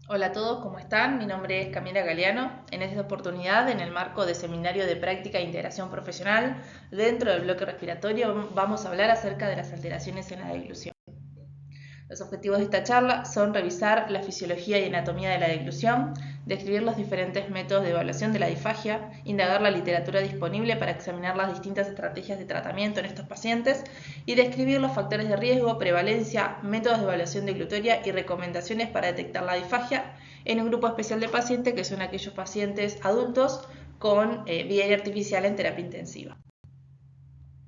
Hola a todos, ¿cómo están? Mi nombre es Camila Galeano. En esta oportunidad, en el marco de Seminario de Práctica e Integración Profesional, dentro del bloque respiratorio, vamos a hablar acerca de las alteraciones en la deglución. Los objetivos de esta charla son revisar la fisiología y anatomía de la deglución, describir los diferentes métodos de evaluación de la disfagia, indagar la literatura disponible para examinar las distintas estrategias de tratamiento en estos pacientes y describir los factores de riesgo, prevalencia, métodos de evaluación deglutoria y recomendaciones para detectar la disfagia en un grupo especial de pacientes que son aquellos pacientes adultos con vía artificial en terapia intensiva.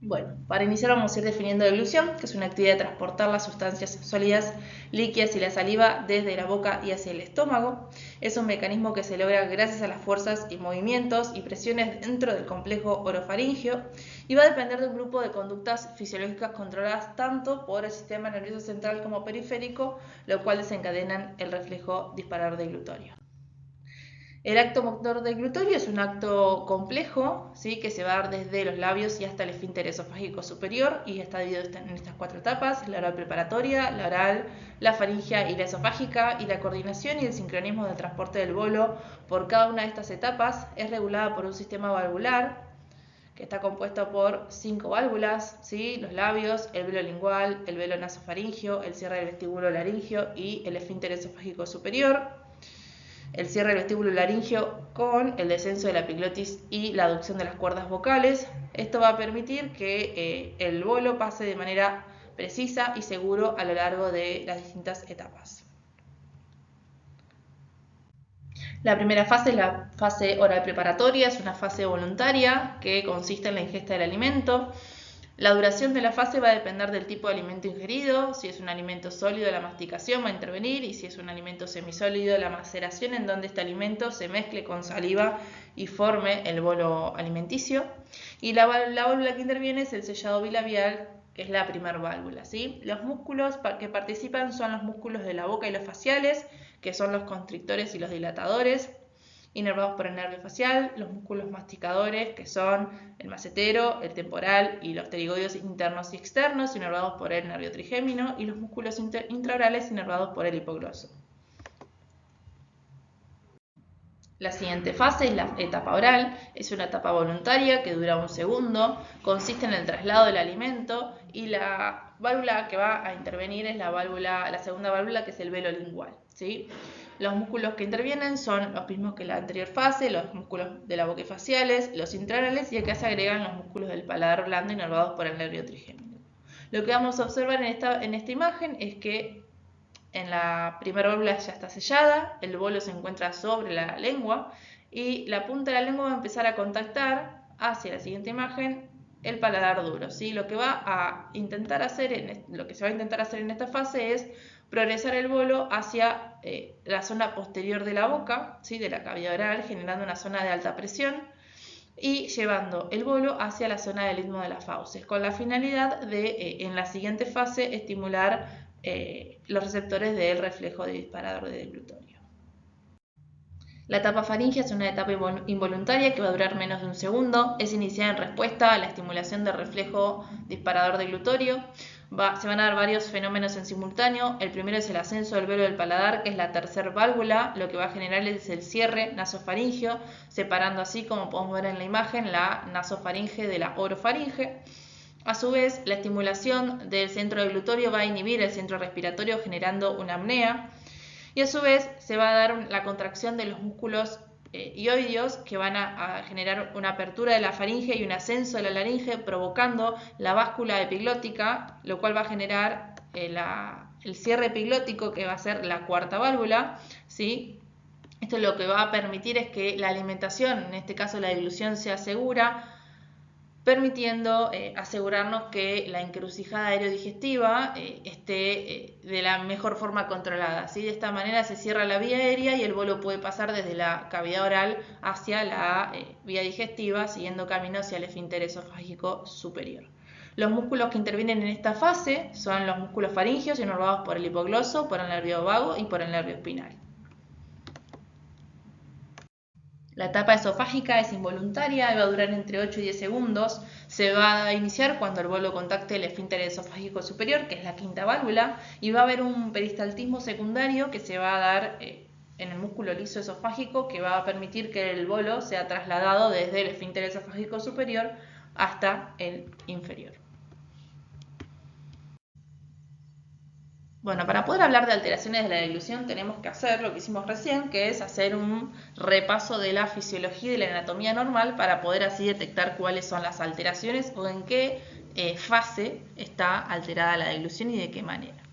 Bueno, para iniciar vamos a ir definiendo deglución, que es una actividad de transportar las sustancias sólidas, líquidas y la saliva desde la boca y hacia el estómago. Es un mecanismo que se logra gracias a las fuerzas y movimientos y presiones dentro del complejo orofaringeo y va a depender de un grupo de conductas fisiológicas controladas tanto por el sistema nervioso central como periférico, lo cual desencadenan el reflejo disparador deglutorio. El acto motor deglutorio es un acto complejo, ¿sí? Que se va a dar desde los labios y hasta el esfínter esofágico superior y está dividido en estas cuatro etapas: la oral preparatoria, la oral, la faríngea y la esofágica, y la coordinación y el sincronismo del transporte del bolo por cada una de estas etapas es regulada por un sistema valvular que está compuesto por 5 válvulas, ¿sí? Los labios, el velo lingual, el velo nasofaringeo, el cierre del vestíbulo laringio y el esfínter esofágico superior. El cierre del vestíbulo laringio con el descenso de la epiglotis y la aducción de las cuerdas vocales. Esto va a permitir que el bolo pase de manera precisa y seguro a lo largo de las distintas etapas. La primera fase es la fase oral preparatoria, es una fase voluntaria que consiste en la ingesta del alimento. La duración de la fase va a depender del tipo de alimento ingerido. Si es un alimento sólido, la masticación va a intervenir, y si es un alimento semisólido, la maceración, en donde este alimento se mezcle con saliva y forme el bolo alimenticio. Y la válvula que interviene es el sellado bilabial, que es la primera válvula, ¿sí? Los músculos que participan son los músculos de la boca y los faciales, que son los constrictores y los dilatadores, inervados por el nervio facial, los músculos masticadores, que son el macetero, el temporal y los pterigoides internos y externos, inervados por el nervio trigémino, y los músculos intraorales, inervados por el hipogloso. La siguiente fase es la etapa oral, es una etapa voluntaria que dura 1 segundo, consiste en el traslado del alimento y la válvula que va a intervenir es la segunda válvula, que es el velo lingual, ¿sí? Los músculos que intervienen son los mismos que la anterior fase, los músculos de la boca y faciales, los intraorales, y acá se agregan los músculos del paladar blando inervados por el nervio trigémino. Lo que vamos a observar en esta imagen es que en la primera válvula ya está sellada, el bolo se encuentra sobre la lengua y la punta de la lengua va a empezar a contactar hacia la siguiente imagen el paladar duro, ¿sí? Lo que se va a intentar hacer en esta fase es progresar el bolo hacia la zona posterior de la boca, ¿sí? De la cavidad oral, generando una zona de alta presión y llevando el bolo hacia la zona del istmo de las fauces, con la finalidad de, en la siguiente fase, estimular los receptores del reflejo de disparador de deglutorio. La etapa faríngea es una etapa involuntaria que va a durar menos de 1 segundo. Es iniciada en respuesta a la estimulación del reflejo disparador deglutorio. Se van a dar varios fenómenos en simultáneo. El primero es el ascenso del velo del paladar, que es la tercera válvula. Lo que va a generar es el cierre nasofaringeo, separando así, como podemos ver en la imagen, la nasofaringe de la orofaringe. A su vez, la estimulación del centro deglutorio va a inhibir el centro respiratorio, generando una apnea. Y a su vez se va a dar la contracción de los músculos ioideos, que van a generar una apertura de la faringe y un ascenso de la laringe, provocando la báscula epiglótica, lo cual va a generar el cierre epiglótico, que va a ser la cuarta válvula, ¿sí? Esto lo que va a permitir es que la alimentación, en este caso la deglución, sea segura, permitiendo asegurarnos que la encrucijada aerodigestiva esté de la mejor forma controlada, ¿sí? De esta manera se cierra la vía aérea y el bolo puede pasar desde la cavidad oral hacia la vía digestiva, siguiendo camino hacia el esfínter esofágico superior. Los músculos que intervienen en esta fase son los músculos faríngeos, inervados por el hipogloso, por el nervio vago y por el nervio espinal. La etapa esofágica es involuntaria y va a durar entre 8 y 10 segundos. Se va a iniciar cuando el bolo contacte el esfínter esofágico superior, que es la quinta válvula, y va a haber un peristaltismo secundario que se va a dar en el músculo liso esofágico que va a permitir que el bolo sea trasladado desde el esfínter esofágico superior hasta el inferior. Bueno, para poder hablar de alteraciones de la deglución tenemos que hacer lo que hicimos recién, que es hacer un repaso de la fisiología y de la anatomía normal para poder así detectar cuáles son las alteraciones o en qué fase está alterada la deglución y de qué manera.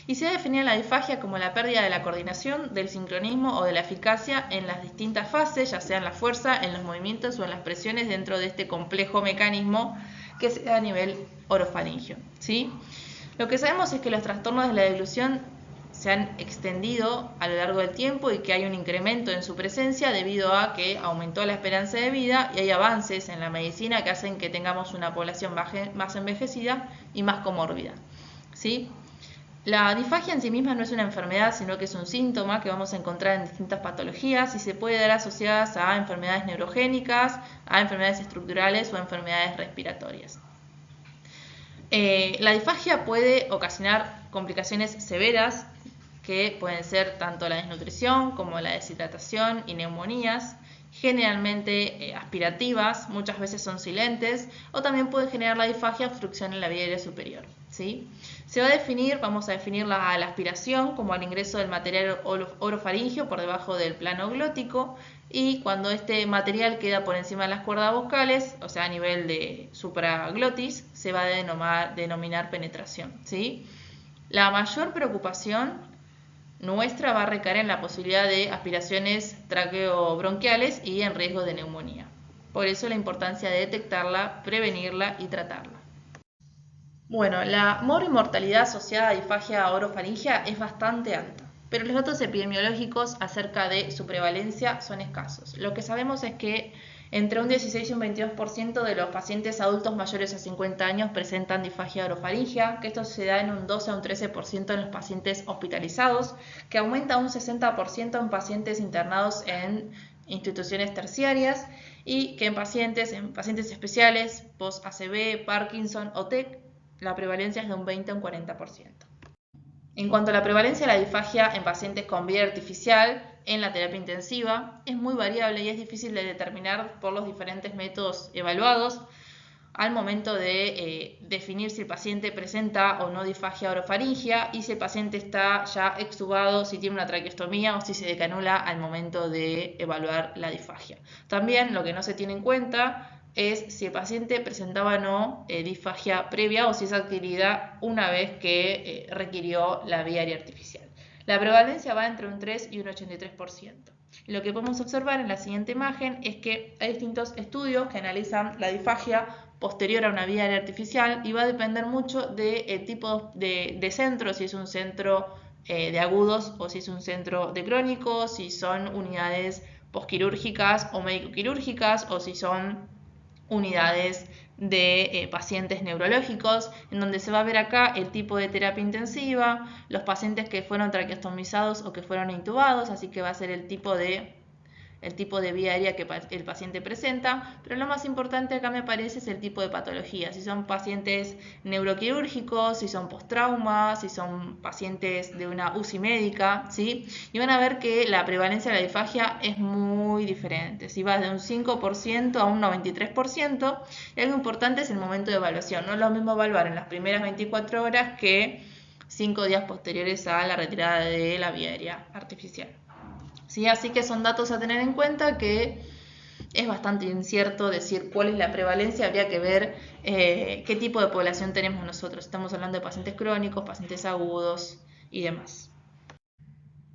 Y se ha definido la disfagia como la pérdida de la coordinación, del sincronismo o de la eficacia en las distintas fases, ya sea en la fuerza, en los movimientos o en las presiones dentro de este complejo mecanismo que se da a nivel orofaringio, ¿sí? Lo que sabemos es que los trastornos de la deglución se han extendido a lo largo del tiempo y que hay un incremento en su presencia debido a que aumentó la esperanza de vida y hay avances en la medicina que hacen que tengamos una población más envejecida y más comórbida, ¿sí? La disfagia en sí misma no es una enfermedad, sino que es un síntoma que vamos a encontrar en distintas patologías y se puede dar asociadas a enfermedades neurogénicas, a enfermedades estructurales o a enfermedades respiratorias. La disfagia puede ocasionar complicaciones severas que pueden ser tanto la desnutrición como la deshidratación y neumonías, generalmente aspirativas, muchas veces son silentes, o también puede generar la disfagia obstrucción en la vía aérea superior, ¿sí? Se va a definir, vamos a definir la aspiración como el ingreso del material orofaringio por debajo del plano glótico y cuando este material queda por encima de las cuerdas vocales, o sea a nivel de supraglotis, se va a denominar penetración, ¿sí? La mayor preocupación nuestra va a recaer en la posibilidad de aspiraciones traqueobronquiales y en riesgo de neumonía. Por eso la importancia de detectarla, prevenirla y tratarla. Bueno, la mortalidad asociada a disfagia orofaringea es bastante alta, pero los datos epidemiológicos acerca de su prevalencia son escasos. Lo que sabemos es que entre un 16 y un 22% de los pacientes adultos mayores a 50 años presentan disfagia orofaringea, que esto se da en un 12 a un 13% en los pacientes hospitalizados, que aumenta un 60% en pacientes internados en instituciones terciarias y que en pacientes especiales, post-ACV, Parkinson o TEC, la prevalencia es de un 20 a un 40%. En cuanto a la prevalencia de la disfagia en pacientes con vida artificial en la terapia intensiva, es muy variable y es difícil de determinar por los diferentes métodos evaluados al momento de definir si el paciente presenta o no disfagia orofaringea y si el paciente está ya extubado, si tiene una traqueostomía o si se decanula al momento de evaluar la disfagia. También lo que no se tiene en cuenta es si el paciente presentaba o no disfagia previa o si es adquirida una vez que requirió la vía aérea artificial. La prevalencia va entre un 3 y un 83%. Lo que podemos observar en la siguiente imagen es que hay distintos estudios que analizan la disfagia posterior a una vía aérea artificial y va a depender mucho del tipo de centro, si es un centro de agudos o si es un centro de crónicos, si son unidades posquirúrgicas o médico-quirúrgicas o si son unidades de pacientes neurológicos, en donde se va a ver acá el tipo de terapia intensiva, los pacientes que fueron traqueostomizados o que fueron intubados, así que va a ser el tipo de vía aérea que el paciente presenta, pero lo más importante acá me parece es el tipo de patología, si son pacientes neuroquirúrgicos, si son post-trauma, si son pacientes de una UCI médica, ¿sí? Y van a ver que la prevalencia de la disfagia es muy diferente, si va de un 5% a un 93%, y algo importante es el momento de evaluación, no es lo mismo evaluar en las primeras 24 horas que 5 días posteriores a la retirada de la vía aérea artificial. ¿Sí? Así que son datos a tener en cuenta que es bastante incierto decir cuál es la prevalencia, habría que ver qué tipo de población tenemos nosotros. Estamos hablando de pacientes crónicos, pacientes agudos y demás.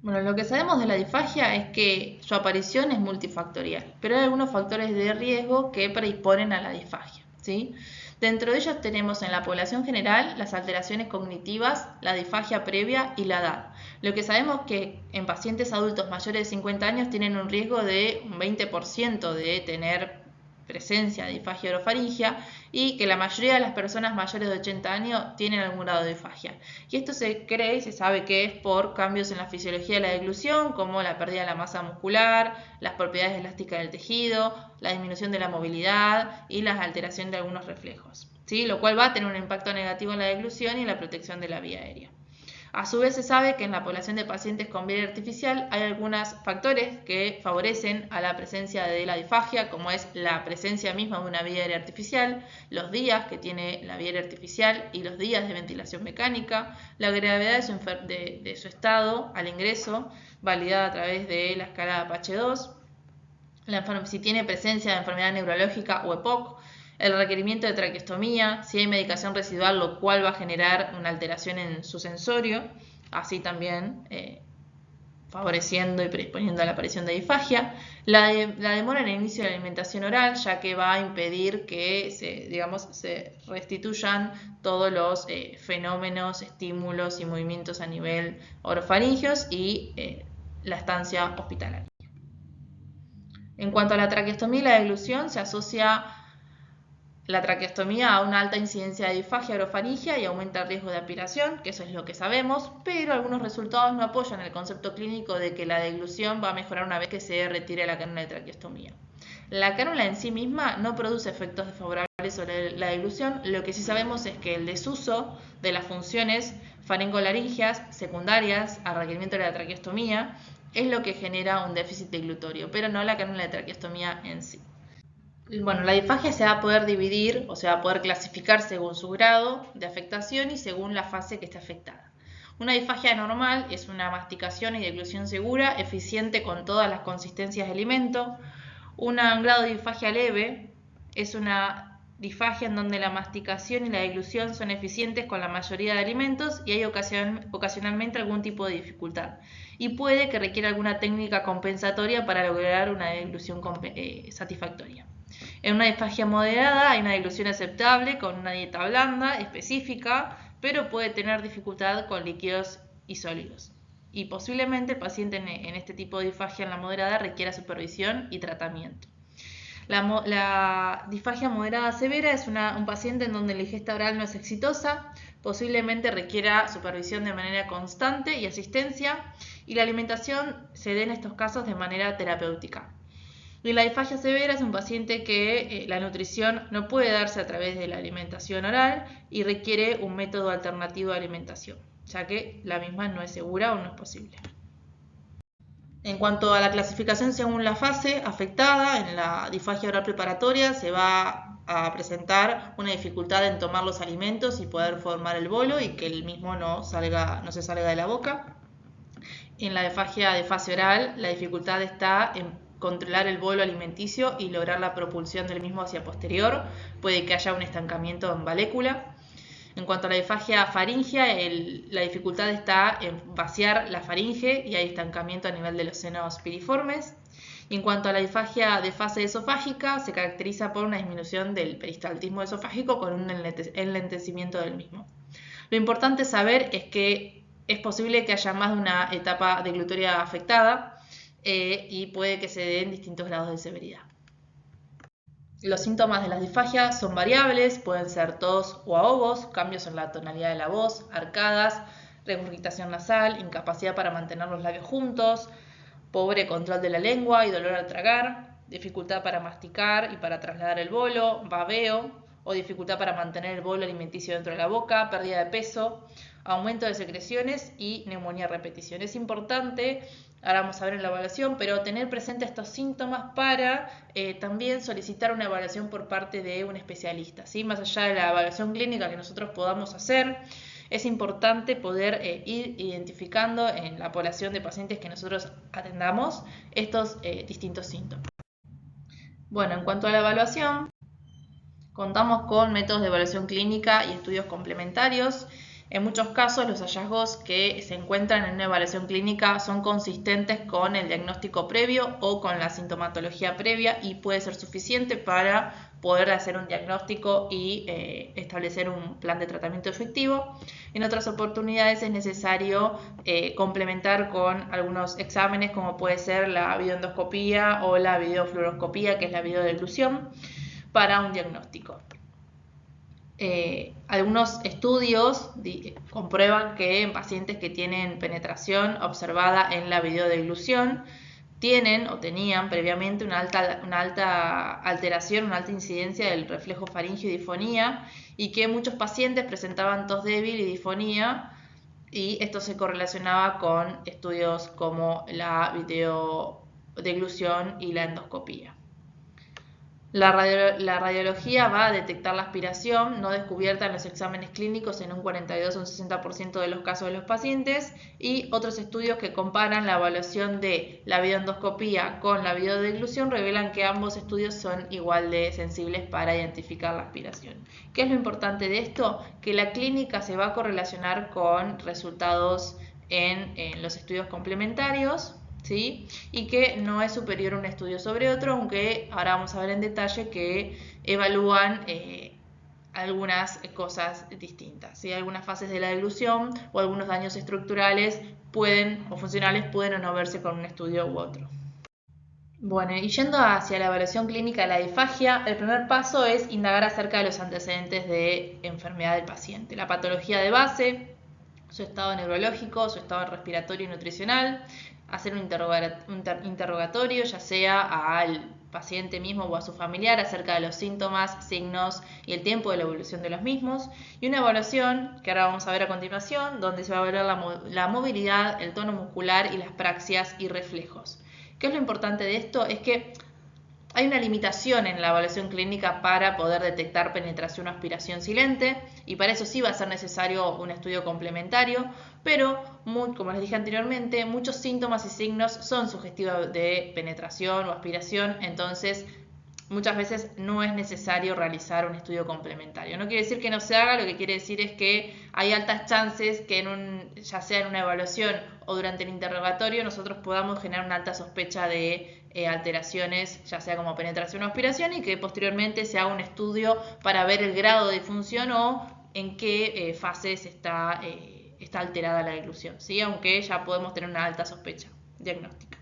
Bueno, lo que sabemos de la disfagia es que su aparición es multifactorial, pero hay algunos factores de riesgo que predisponen a la disfagia, ¿sí? Dentro de ellos tenemos en la población general las alteraciones cognitivas, la disfagia previa y la edad. Lo que sabemos es que en pacientes adultos mayores de 50 años tienen un riesgo de un 20% de tener presencia de disfagia orofaringea y que la mayoría de las personas mayores de 80 años tienen algún grado de disfagia. Y esto se cree y se sabe que es por cambios en la fisiología de la deglución, como la pérdida de la masa muscular, las propiedades elásticas del tejido, la disminución de la movilidad y la alteración de algunos reflejos, ¿sí? Lo cual va a tener un impacto negativo en la deglución y en la protección de la vía aérea. A su vez se sabe que en la población de pacientes con vía artificial hay algunos factores que favorecen a la presencia de la disfagia, como es la presencia misma de una vía aérea artificial, los días que tiene la vía aérea artificial y los días de ventilación mecánica, la gravedad de su estado al ingreso, validada a través de la escala de Apache 2, si tiene presencia de enfermedad neurológica o EPOC, el requerimiento de traqueostomía, si hay medicación residual, lo cual va a generar una alteración en su sensorio, así también favoreciendo y predisponiendo a la aparición de disfagia. La demora en el inicio de la alimentación oral, ya que va a impedir que se restituyan todos los fenómenos, estímulos y movimientos a nivel orofaringeos y la estancia hospitalaria. En cuanto a la traqueostomía y la deglución, se asocia la traqueostomía a una alta incidencia de disfagia orofaringea y aumenta el riesgo de aspiración, que eso es lo que sabemos, pero algunos resultados no apoyan el concepto clínico de que la deglución va a mejorar una vez que se retire la cánula de traqueostomía. La cánula en sí misma no produce efectos desfavorables sobre la deglución, lo que sí sabemos es que el desuso de las funciones faringolaringeas secundarias al requerimiento de la traqueostomía es lo que genera un déficit deglutorio, pero no la cánula de traqueostomía en sí. Bueno, la disfagia se va a poder dividir o se va a poder clasificar según su grado de afectación y según la fase que esté afectada. Una disfagia normal es una masticación y deglución segura, eficiente con todas las consistencias de alimento. Un grado de disfagia leve es una disfagia en donde la masticación y la deglución son eficientes con la mayoría de alimentos y hay ocasionalmente algún tipo de dificultad. Y puede que requiera alguna técnica compensatoria para lograr una deglución satisfactoria. En una disfagia moderada hay una deglución aceptable con una dieta blanda, específica, pero puede tener dificultad con líquidos y sólidos. Y posiblemente el paciente en este tipo de disfagia en la moderada requiera supervisión y tratamiento. La disfagia moderada severa es un paciente en donde la ingesta oral no es exitosa, posiblemente requiera supervisión de manera constante y asistencia, y la alimentación se dé en estos casos de manera terapéutica. Y la disfagia severa es un paciente que la nutrición no puede darse a través de la alimentación oral y requiere un método alternativo de alimentación, ya que la misma no es segura o no es posible. En cuanto a la clasificación según la fase afectada, en la disfagia oral preparatoria se va a presentar una dificultad en tomar los alimentos y poder formar el bolo y que el mismo no se salga de la boca. En la disfagia de fase oral, la dificultad está en controlar el bolo alimenticio y lograr la propulsión del mismo hacia posterior. Puede que haya un estancamiento en valécula. En cuanto a la disfagia faríngea, la dificultad está en vaciar la faringe y hay estancamiento a nivel de los senos piriformes. Y en cuanto a la disfagia de fase esofágica, se caracteriza por una disminución del peristaltismo esofágico con un enlentecimiento del mismo. Lo importante saber es que es posible que haya más de una etapa deglutoria afectada y puede que se den distintos grados de severidad. Los síntomas de las disfagias son variables, pueden ser tos o ahogos, cambios en la tonalidad de la voz, arcadas, regurgitación nasal, incapacidad para mantener los labios juntos, pobre control de la lengua y dolor al tragar, dificultad para masticar y para trasladar el bolo, babeo o dificultad para mantener el bolo alimenticio dentro de la boca, pérdida de peso, aumento de secreciones y neumonía a repetición. Es importante, ahora vamos a ver en la evaluación, pero tener presente estos síntomas para también solicitar una evaluación por parte de un especialista, ¿sí? Más allá de la evaluación clínica que nosotros podamos hacer, es importante poder ir identificando en la población de pacientes que nosotros atendamos estos distintos síntomas. Bueno, en cuanto a la evaluación, contamos con métodos de evaluación clínica y estudios complementarios. En muchos casos, los hallazgos que se encuentran en una evaluación clínica son consistentes con el diagnóstico previo o con la sintomatología previa y puede ser suficiente para poder hacer un diagnóstico y establecer un plan de tratamiento efectivo. En otras oportunidades es necesario complementar con algunos exámenes como puede ser la videoendoscopía o la videofluoroscopía, que es la videodeglución, para un diagnóstico. Algunos estudios comprueban que en pacientes que tienen penetración observada en la videodeglución tienen o tenían previamente una alta alteración, una alta incidencia del reflejo faríngeo y disfonía, y que muchos pacientes presentaban tos débil y disfonía y esto se correlacionaba con estudios como la videodeglución y la endoscopía. La radiología va a detectar la aspiración no descubierta en los exámenes clínicos en un 42 o un 60% de los casos de los pacientes, y otros estudios que comparan la evaluación de la videoendoscopía con la videodeglución revelan que ambos estudios son igual de sensibles para identificar la aspiración. ¿Qué es lo importante de esto? Que la clínica se va a correlacionar con resultados en los estudios complementarios, ¿sí? Y que no es superior un estudio sobre otro, aunque ahora vamos a ver en detalle que evalúan algunas cosas distintas, ¿sí? Algunas fases de la deglución o algunos daños estructurales o funcionales pueden o no verse con un estudio u otro. Bueno, y yendo hacia la evaluación clínica de la disfagia, el primer paso es indagar acerca de los antecedentes de enfermedad del paciente, la patología de base, su estado neurológico, su estado respiratorio y nutricional, hacer un interrogatorio, ya sea al paciente mismo o a su familiar, acerca de los síntomas, signos y el tiempo de la evolución de los mismos, y una evaluación, que ahora vamos a ver a continuación, donde se va a evaluar la movilidad, el tono muscular y las praxias y reflejos. ¿Qué es lo importante de esto? Es que hay una limitación en la evaluación clínica para poder detectar penetración o aspiración silente, y para eso sí va a ser necesario un estudio complementario, pero como les dije anteriormente, muchos síntomas y signos son sugestivos de penetración o aspiración, entonces muchas veces no es necesario realizar un estudio complementario. No quiere decir que no se haga, lo que quiere decir es que hay altas chances que ya sea en una evaluación o durante el interrogatorio nosotros podamos generar una alta sospecha de alteraciones, ya sea como penetración o aspiración, y que posteriormente se haga un estudio para ver el grado de disfunción o en qué fases está alterada la deglución, ¿sí? Aunque ya podemos tener una alta sospecha diagnóstica.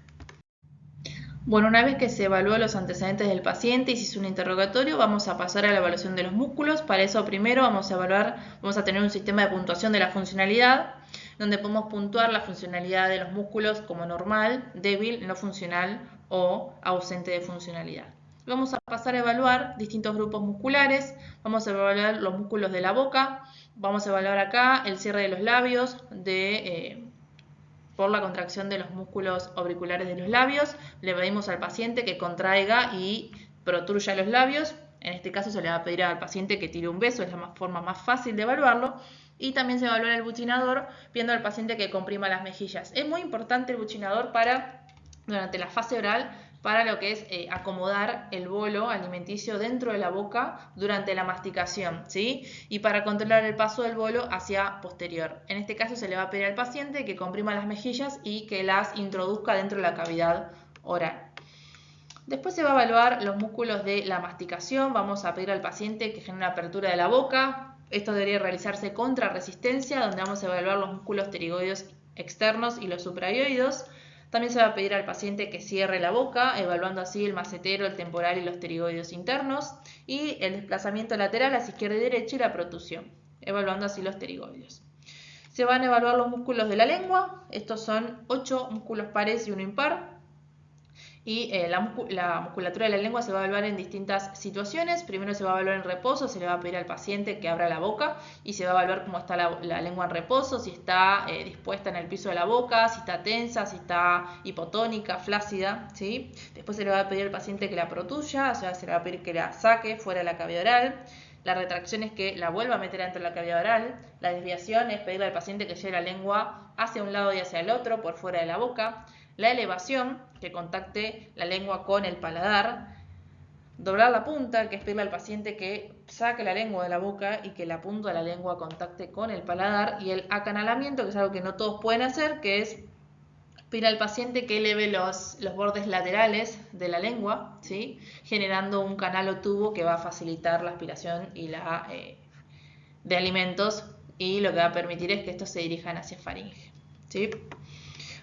Bueno, una vez que se evaluó los antecedentes del paciente y se hizo un interrogatorio, vamos a pasar a la evaluación de los músculos. Para eso primero vamos a tener un sistema de puntuación de la funcionalidad, donde podemos puntuar la funcionalidad de los músculos como normal, débil, no funcional o ausente de funcionalidad. Vamos a pasar a evaluar distintos grupos musculares. Vamos a evaluar los músculos de la boca, vamos a evaluar acá el cierre de los labios por la contracción de los músculos auriculares de los labios. Le pedimos al paciente que contraiga y protruya los labios. En este caso se le va a pedir al paciente que tire un beso, es la forma más fácil de evaluarlo. Y también se evalúa el buchinador, viendo al paciente que comprima las mejillas. Es muy importante el buchinador durante la fase oral, para lo que es acomodar el bolo alimenticio dentro de la boca durante la masticación, ¿sí? Y para controlar el paso del bolo hacia posterior. En este caso se le va a pedir al paciente que comprima las mejillas y que las introduzca dentro de la cavidad oral. Después se va a evaluar los músculos de la masticación. Vamos a pedir al paciente que genere una apertura de la boca. Esto debería realizarse contra resistencia, donde vamos a evaluar los músculos pterigoides externos y los supraoides. También se va a pedir al paciente que cierre la boca, evaluando así el macetero, el temporal y los pterigoides internos, y el desplazamiento lateral hacia izquierda y derecha y la protusión, evaluando así los pterigoides. Se van a evaluar los músculos de la lengua. Estos son 8 músculos pares y 1 impar. Y la musculatura de la lengua se va a evaluar en distintas situaciones. Primero se va a evaluar en reposo, se le va a pedir al paciente que abra la boca y se va a evaluar cómo está la lengua en reposo, si está dispuesta en el piso de la boca, si está tensa, si está hipotónica, flácida, ¿sí? Después se le va a pedir al paciente que la protuya, o sea, se le va a pedir que la saque fuera de la cavidad oral. La retracción es que la vuelva a meter dentro de la cavidad oral. La desviación es pedirle al paciente que lleve la lengua hacia un lado y hacia el otro, por fuera de la boca. La elevación, que contacte la lengua con el paladar. Doblar la punta, que es pedirle al paciente que saque la lengua de la boca y que la punta de la lengua contacte con el paladar. Y el acanalamiento, que es algo que no todos pueden hacer, que es pedir al paciente que eleve los bordes laterales de la lengua, ¿sí? Generando un canal o tubo que va a facilitar la aspiración y de alimentos, y lo que va a permitir es que estos se dirijan hacia faringe, ¿sí?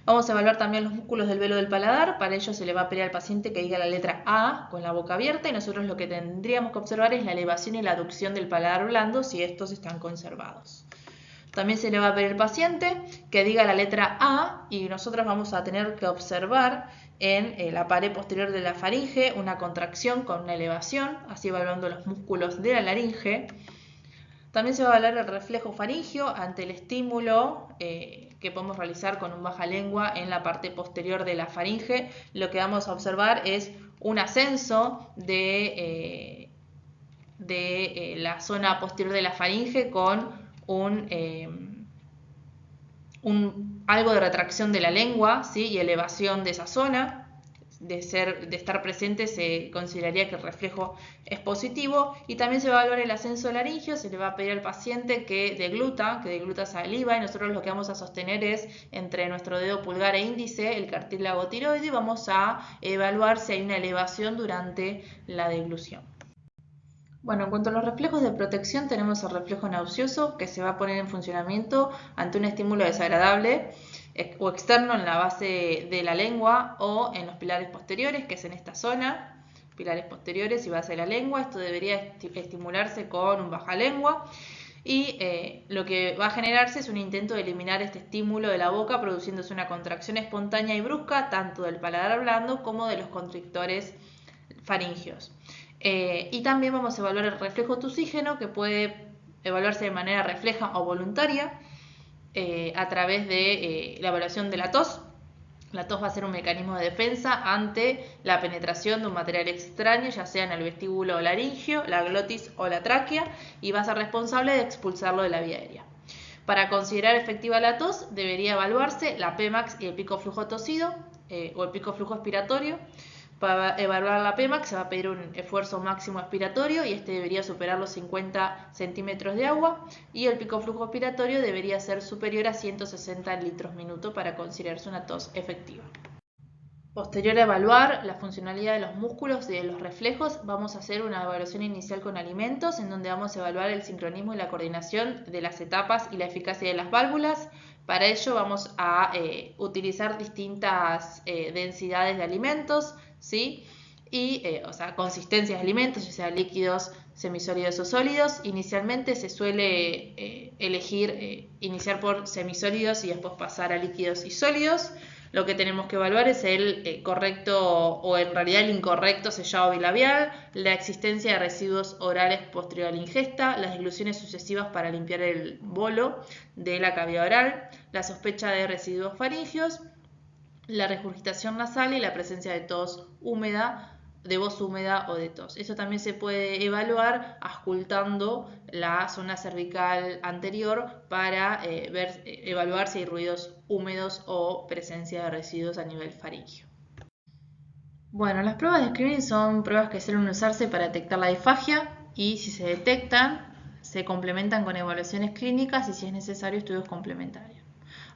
Vamos a evaluar también los músculos del velo del paladar. Para ello se le va a pedir al paciente que diga la letra A con la boca abierta, y nosotros lo que tendríamos que observar es la elevación y la aducción del paladar blando, si estos están conservados. También se le va a pedir al paciente que diga la letra A, y nosotros vamos a tener que observar en la pared posterior de la faringe una contracción con una elevación, así evaluando los músculos de la laringe. También se va a evaluar el reflejo faríngeo ante el estímulo que podemos realizar con un baja lengua en la parte posterior de la faringe. Lo que vamos a observar es un ascenso de la zona posterior de la faringe con algo de retracción de la lengua, ¿sí? Y elevación de esa zona. De estar presente, se consideraría que el reflejo es positivo. Y también se va a evaluar el ascenso laringio. Se le va a pedir al paciente que degluta saliva, y nosotros lo que vamos a sostener es entre nuestro dedo pulgar e índice el cartílago tiroideo, y vamos a evaluar si hay una elevación durante la deglución. Bueno, en cuanto a los reflejos de protección, tenemos el reflejo nauseoso, que se va a poner en funcionamiento ante un estímulo desagradable o externo en la base de la lengua o en los pilares posteriores, que es en esta zona, pilares posteriores y base de la lengua. Esto debería estimularse con un baja lengua, y lo que va a generarse es un intento de eliminar este estímulo de la boca, produciéndose una contracción espontánea y brusca tanto del paladar blando como de los constrictores faringios. Y también vamos a evaluar el reflejo tusígeno, que puede evaluarse de manera refleja o voluntaria a través de la evaluación de la tos. La tos va a ser un mecanismo de defensa ante la penetración de un material extraño, ya sea en el vestíbulo laringio, la glotis o la tráquea, y va a ser responsable de expulsarlo de la vía aérea. Para considerar efectiva la tos, debería evaluarse la Pmax y el pico flujo tosido o el pico flujo expiratorio. Para evaluar la Pmax se va a pedir un esfuerzo máximo expiratorio, y este debería superar los 50 centímetros de agua, y el pico flujo expiratorio debería ser superior a 160 litros minuto para considerarse una tos efectiva. Posterior a evaluar la funcionalidad de los músculos y de los reflejos, vamos a hacer una evaluación inicial con alimentos, en donde vamos a evaluar el sincronismo y la coordinación de las etapas y la eficacia de las válvulas. Para ello vamos a utilizar distintas densidades de alimentos, ¿sí? Y consistencias de alimentos, ya sea líquidos, semisólidos o sólidos. Inicialmente se suele iniciar por semisólidos y después pasar a líquidos y sólidos. Lo que tenemos que evaluar es el correcto, o en realidad el incorrecto, sellado bilabial, la existencia de residuos orales posterior a la ingesta, las degluciones sucesivas para limpiar el bolo de la cavidad oral, la sospecha de residuos faringios, la regurgitación nasal y la presencia de tos húmeda, de voz húmeda o de tos. Eso también se puede evaluar auscultando la zona cervical anterior para evaluar si hay ruidos húmedos o presencia de residuos a nivel faríngeo. Bueno, las pruebas de screening son pruebas que suelen usarse para detectar la disfagia, y si se detectan, se complementan con evaluaciones clínicas y, si es necesario, estudios complementarios.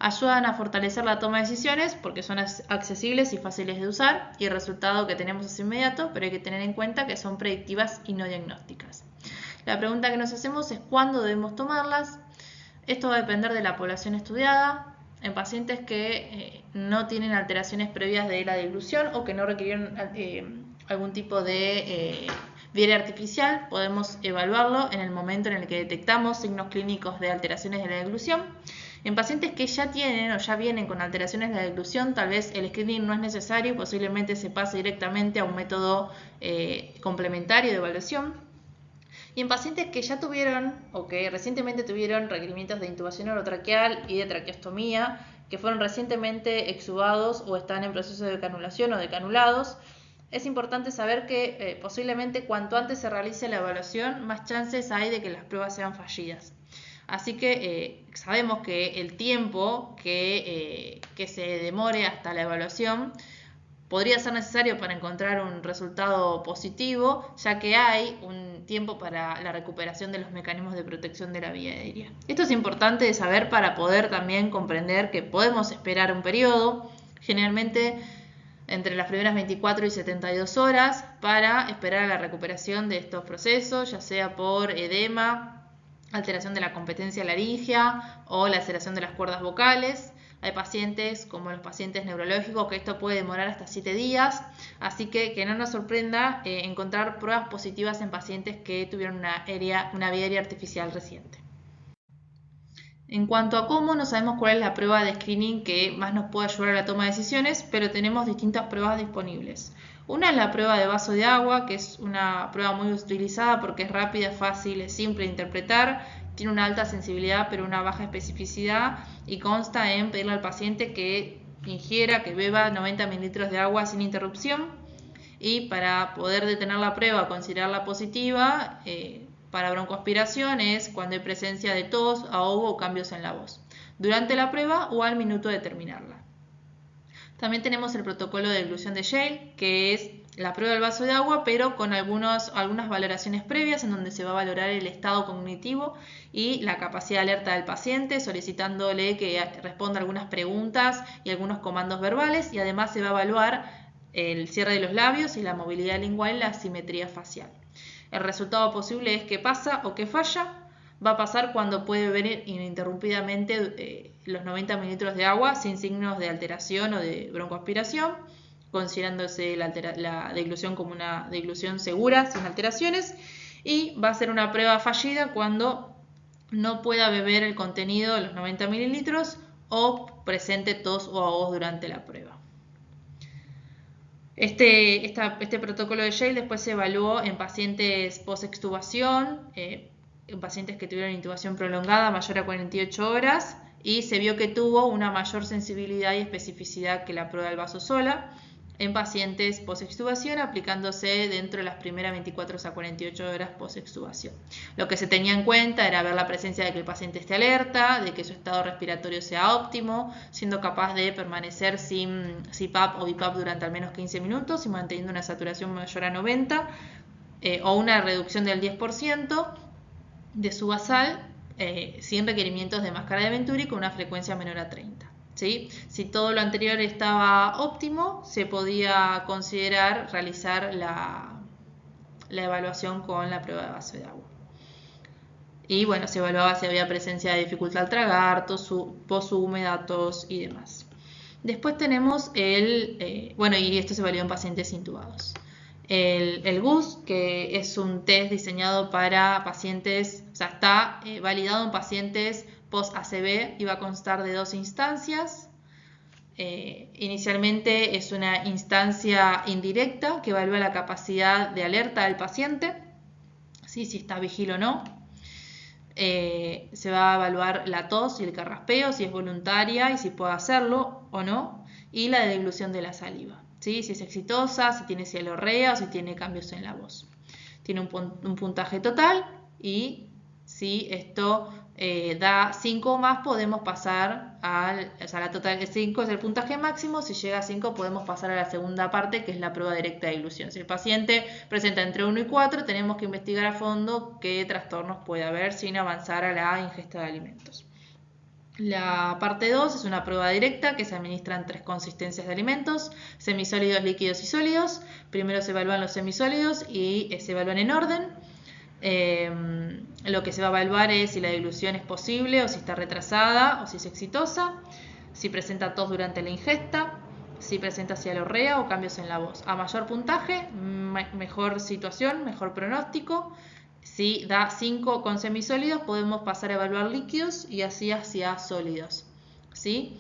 Ayudan a fortalecer la toma de decisiones porque son accesibles y fáciles de usar, y el resultado que tenemos es inmediato, pero hay que tener en cuenta que son predictivas y no diagnósticas. La pregunta que nos hacemos es ¿cuándo debemos tomarlas? Esto va a depender de la población estudiada. En pacientes que no tienen alteraciones previas de la deglución o que no requirieron algún tipo de vía artificial, podemos evaluarlo en el momento en el que detectamos signos clínicos de alteraciones de la deglución. En pacientes que ya tienen o ya vienen con alteraciones de la deglución, tal vez el screening no es necesario y posiblemente se pase directamente a un método complementario de evaluación. Y en pacientes que ya tuvieron o que recientemente tuvieron requerimientos de intubación orotraqueal y de traqueostomía, que fueron recientemente extubados o están en proceso de canulación o decanulados, es importante saber que posiblemente cuanto antes se realice la evaluación, más chances hay de que las pruebas sean fallidas. Así que sabemos que el tiempo que se demore hasta la evaluación podría ser necesario para encontrar un resultado positivo, ya que hay un tiempo para la recuperación de los mecanismos de protección de la vía aérea. Esto es importante de saber para poder también comprender que podemos esperar un periodo, generalmente entre las primeras 24 y 72 horas, para esperar a la recuperación de estos procesos, ya sea por edema, alteración de la competencia laríngea o laceración de las cuerdas vocales. Hay pacientes, como los pacientes neurológicos, que esto puede demorar hasta 7 días, así que no nos sorprenda encontrar pruebas positivas en pacientes que tuvieron una vía aérea artificial reciente. En cuanto a cómo, no sabemos cuál es la prueba de screening que más nos puede ayudar a la toma de decisiones, pero tenemos distintas pruebas disponibles. Una es la prueba de vaso de agua, que es una prueba muy utilizada porque es rápida, fácil, es simple de interpretar, tiene una alta sensibilidad pero una baja especificidad y consta en pedirle al paciente que ingiera, que beba 90 mililitros de agua sin interrupción, y para poder detener la prueba, considerarla positiva, para broncoaspiración es cuando hay presencia de tos, ahogo o cambios en la voz, durante la prueba o al minuto de terminarla. También tenemos el protocolo de deglución de Yale, que es la prueba del vaso de agua, pero con algunas valoraciones previas en donde se va a valorar el estado cognitivo y la capacidad de alerta del paciente, solicitándole que responda algunas preguntas y algunos comandos verbales, y además se va a evaluar el cierre de los labios y la movilidad lingual y la simetría facial. El resultado posible es que pasa o que falla. Va a pasar cuando puede beber ininterrumpidamente los 90 mililitros de agua sin signos de alteración o de broncoaspiración, considerándose la deglución como una deglución segura, sin alteraciones, y va a ser una prueba fallida cuando no pueda beber el contenido de los 90 mililitros o presente tos o ahogos durante la prueba. Este protocolo de Yale después se evaluó en pacientes post-extubación, en pacientes que tuvieron intubación prolongada mayor a 48 horas, y se vio que tuvo una mayor sensibilidad y especificidad que la prueba del vaso sola en pacientes post-extubación, aplicándose dentro de las primeras 24 a 48 horas post-extubación. Lo que se tenía en cuenta era ver la presencia de que el paciente esté alerta, de que su estado respiratorio sea óptimo, siendo capaz de permanecer sin CPAP o BiPAP durante al menos 15 minutos y manteniendo una saturación mayor a 90 o una reducción del 10% de su basal sin requerimientos de máscara de Venturi con una frecuencia menor a 30. ¿Sí? Si todo lo anterior estaba óptimo, se podía considerar realizar la evaluación con la prueba de vaso de agua. Y bueno, se evaluaba si había presencia de dificultad al tragar, tos húmeda, tos y demás. Después tenemos y esto se evaluó en pacientes intubados. El GUS, que es un test diseñado para pacientes, o sea, está validado en pacientes post-ACV y va a constar de 2 instancias. Inicialmente es una instancia indirecta que evalúa la capacidad de alerta del paciente, ¿sí? Si está vigil o no. Se va a evaluar la tos y el carraspeo, si es voluntaria y si puede hacerlo o no, y la deglución de la saliva, ¿sí? Si es exitosa, si tiene cialorrea o si tiene cambios en la voz. Tiene un puntaje total y si esto da 5 o más, podemos pasar la total de 5 es el puntaje máximo. Si llega a 5, podemos pasar a la segunda parte, que es la prueba directa de deglución. Si el paciente presenta entre 1 y 4, tenemos que investigar a fondo qué trastornos puede haber sin avanzar a la ingesta de alimentos. La parte 2 es una prueba directa que se administra en 3 consistencias de alimentos: semisólidos, líquidos y sólidos. Primero se evalúan los semisólidos y se evalúan en orden. Lo que se va a evaluar es si la deglución es posible o si está retrasada o si es exitosa, si presenta tos durante la ingesta, si presenta cialorrea o cambios en la voz. A mayor puntaje, mejor situación, mejor pronóstico. Si da 5 con semisólidos, podemos pasar a evaluar líquidos y así hacia sólidos, ¿sí?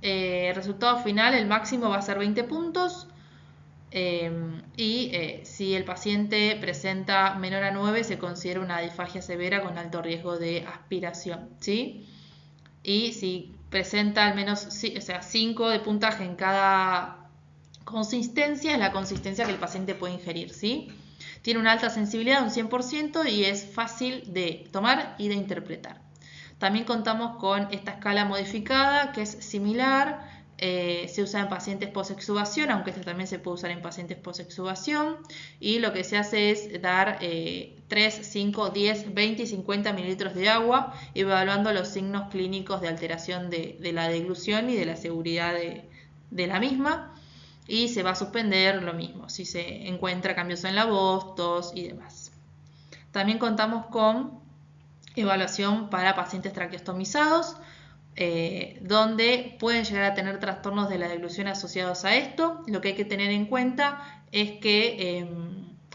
Resultado final, el máximo va a ser 20 puntos. Si el paciente presenta menor a 9, se considera una disfagia severa con alto riesgo de aspiración, ¿sí? Y si presenta al menos 5 de puntaje en cada consistencia, es la consistencia que el paciente puede ingerir, ¿sí? Tiene una alta sensibilidad, un 100%, y es fácil de tomar y de interpretar. También contamos con esta escala modificada, que es similar. Se usa en pacientes post-extubación, aunque este también se puede usar en pacientes post-extubación, y lo que se hace es dar 3, 5, 10, 20 y 50 mililitros de agua, evaluando los signos clínicos de alteración de la deglución y de la seguridad de la misma, y se va a suspender lo mismo si se encuentra cambios en la voz, tos y demás. También contamos con evaluación para pacientes traqueostomizados, donde pueden llegar a tener trastornos de la deglución asociados a esto. Lo que hay que tener en cuenta es que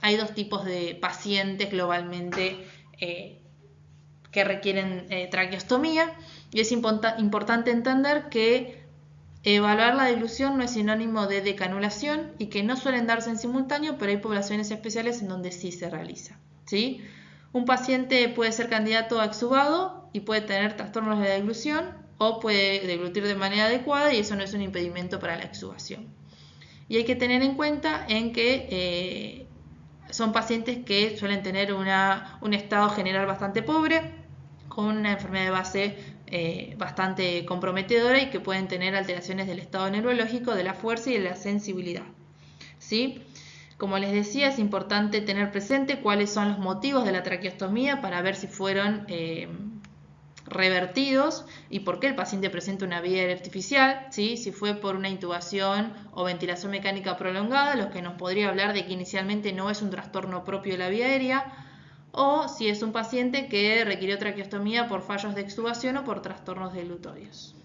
hay 2 tipos de pacientes globalmente que requieren traqueostomía, y es importante entender que evaluar la deglución no es sinónimo de decanulación y que no suelen darse en simultáneo, pero hay poblaciones especiales en donde sí se realiza, ¿sí? Un paciente puede ser candidato a extubado y puede tener trastornos de deglución o puede deglutir de manera adecuada y eso no es un impedimento para la extubación. Y hay que tener en cuenta en que son pacientes que suelen tener un estado general bastante pobre, con una enfermedad de base bastante comprometedora y que pueden tener alteraciones del estado neurológico, de la fuerza y de la sensibilidad. ¿Sí? Como les decía, es importante tener presente cuáles son los motivos de la traqueostomía para ver si fueron revertidos y por qué el paciente presenta una vía aérea artificial, ¿sí? Si fue por una intubación o ventilación mecánica prolongada, lo que nos podría hablar de que inicialmente no es un trastorno propio de la vía aérea, o si es un paciente que requirió traqueostomía por fallos de extubación o por trastornos deglutorios.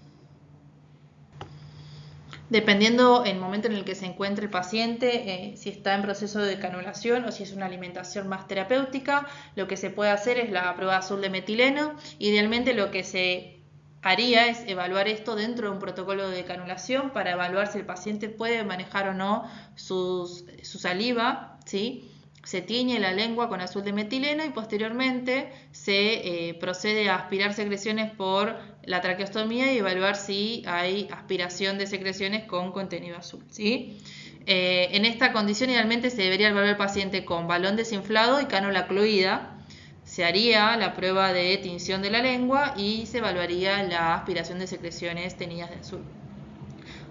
Dependiendo el momento en el que se encuentre el paciente, si está en proceso de canulación o si es una alimentación más terapéutica, lo que se puede hacer es la prueba azul de metileno. Idealmente lo que se haría es evaluar esto dentro de un protocolo de canulación para evaluar si el paciente puede manejar o no su saliva, ¿sí? Se tiñe la lengua con azul de metileno y posteriormente se procede a aspirar secreciones por la traqueostomía y evaluar si hay aspiración de secreciones con contenido azul, ¿sí? En esta condición idealmente se debería evaluar al paciente con balón desinflado y cánula cloída. Se haría la prueba de tinción de la lengua y se evaluaría la aspiración de secreciones teñidas de azul.